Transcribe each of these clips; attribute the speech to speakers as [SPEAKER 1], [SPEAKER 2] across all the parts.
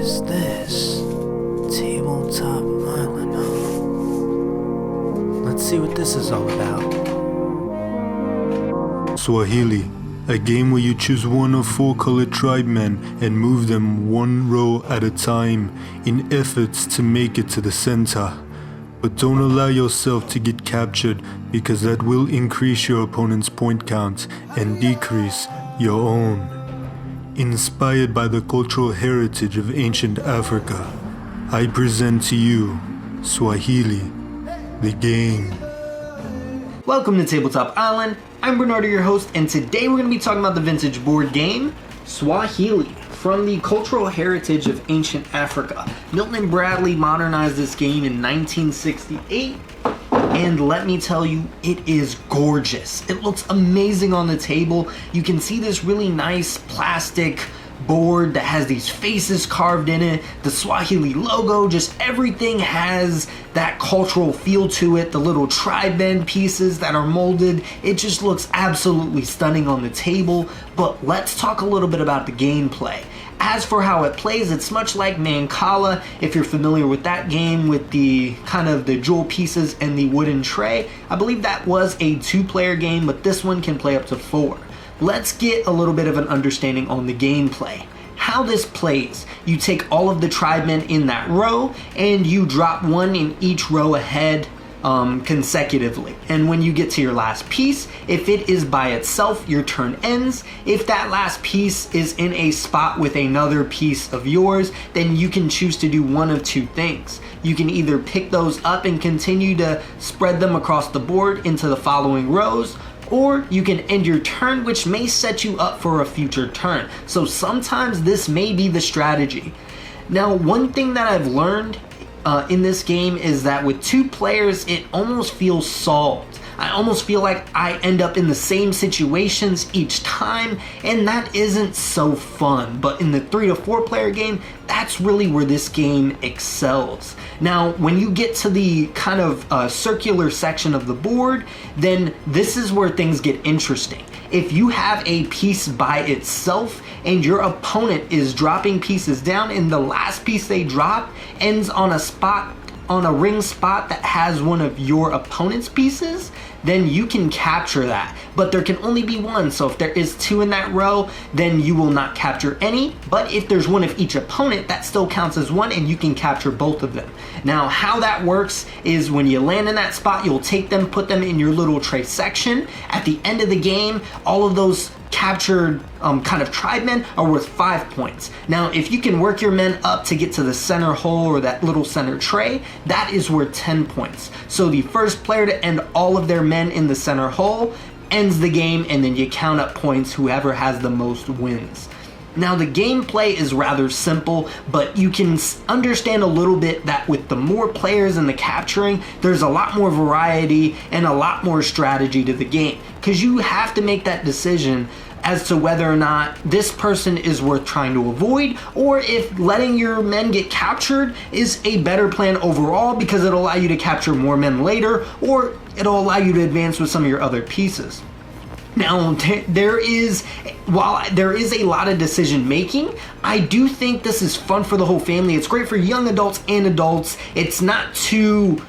[SPEAKER 1] is this? Tabletop Island, huh? Let's see what this is all about.
[SPEAKER 2] Swahili, a game where you choose one of 4 colored tribemen and move them 1 row at a time in efforts to make it to the center. But don't allow yourself to get captured, because that will increase your opponent's point count and decrease your own. Inspired by the cultural heritage of ancient Africa, I present to you Swahili, the game.
[SPEAKER 3] Welcome to Tabletop Island. I'm Bernardo, your host, and today we're going to be talking about the vintage board game Swahili, from the cultural heritage of ancient Africa. Milton and Bradley modernized this game in 1968, and let me tell you, it is gorgeous. It looks amazing on the table. You can see this really nice plastic board that has these faces carved in it, the Swahili logo, just everything has that cultural feel to it, the little tribe bend pieces that are molded. It just looks absolutely stunning on the table. But let's talk a little bit about the gameplay. As for how it plays, it's much like Mancala, if you're familiar with that game with the kind of the jewel pieces and the wooden tray. I believe that was a 2-player game, but this one can play up to 4. Let's get a little bit of an understanding on the gameplay. How this plays: you take all of the tribemen in that row and you drop 1 in each row ahead consecutively. And when you get to your last piece, if it is by itself, your turn ends. If that last piece is in a spot with another piece of yours, then you can choose to do one of 2 things. You can either pick those up and continue to spread them across the board into the following rows, or you can end your turn, which may set you up for a future turn. So sometimes this may be the strategy. Now, one thing that I've learned in this game is that with 2 players, it almost feels solved. I almost feel like I end up in the same situations each time, and that isn't so fun. But in the 3 to 4 player game, that's really where this game excels. Now, when you get to the kind of circular section of the board, then this is where things get interesting. If you have a piece by itself and your opponent is dropping pieces down and the last piece they drop ends on a spot, on a ring spot that has one of your opponent's pieces, then you can capture that. But there can only be 1, so if there is 2 in that row, then you will not capture any. But if there's 1 of each opponent, that still counts as 1 and you can capture both of them. Now, how that works is when you land in that spot, you'll take them, put them in your little tray section. At the end of the game, all of those captured kind of tribemen are worth 5 points. Now, if you can work your men up to get to the center hole or that little center tray, that is worth 10 points. So the first player to end all of their men in the center hole ends the game, and then you count up points. Whoever has the most wins. Now, the gameplay is rather simple, but you can understand a little bit that with the more players and the capturing, there's a lot more variety and a lot more strategy to the game, because you have to make that decision as to whether or not this person is worth trying to avoid, or if letting your men get captured is a better plan overall, because it'll allow you to capture more men later, or it'll allow you to advance with some of your other pieces. Now, while there is a lot of decision making, I do think this is fun for the whole family. It's great for young adults and adults. It's not too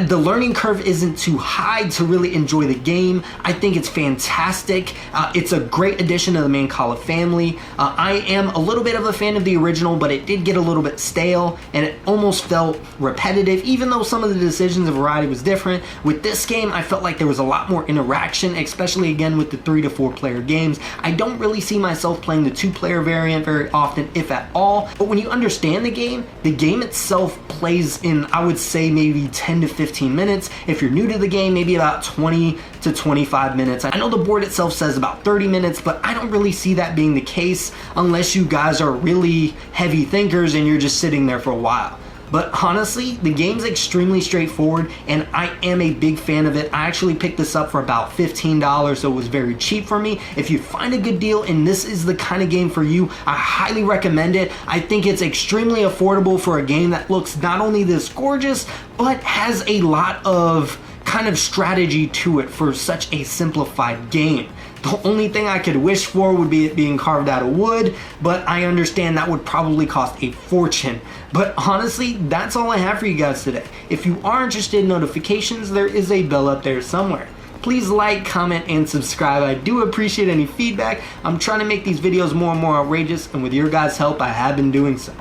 [SPEAKER 3] the learning curve isn't too high to really enjoy the game. I think it's fantastic. It's a great addition to the Mancala family. I am a little bit of a fan of the original, but it did get a little bit stale and it almost felt repetitive, even though some of the decisions and variety was different. With this game, I felt like there was a lot more interaction, especially again with the 3 to 4 player games. I don't really see myself playing the 2-player variant very often, if at all. But when you understand the game itself plays in, I would say, maybe 10 to 15 minutes. If you're new to the game, maybe about 20 to 25 minutes. I know the board itself says about 30 minutes, but I don't really see that being the case unless you guys are really heavy thinkers and you're just sitting there for a while. But honestly, the game's extremely straightforward and I am a big fan of it. I actually picked this up for about $15, so it was very cheap for me. If you find a good deal and this is the kind of game for you, I highly recommend it. I think it's extremely affordable for a game that looks not only this gorgeous, but has a lot of kind of strategy to it for such a simplified game. The only thing I could wish for would be it being carved out of wood, but I understand that would probably cost a fortune. But honestly, that's all I have for you guys today. If you are interested in notifications, there is a bell up there somewhere. Please like, comment, and subscribe. I do appreciate any feedback. I'm trying to make these videos more and more outrageous, and with your guys' help, I have been doing so.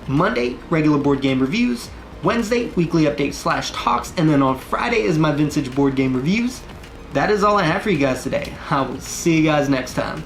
[SPEAKER 3] Monday, regular board game reviews. Wednesday, weekly updates / talks, and then on Friday is my vintage board game reviews. That is all I have for you guys today. I will see you guys next time.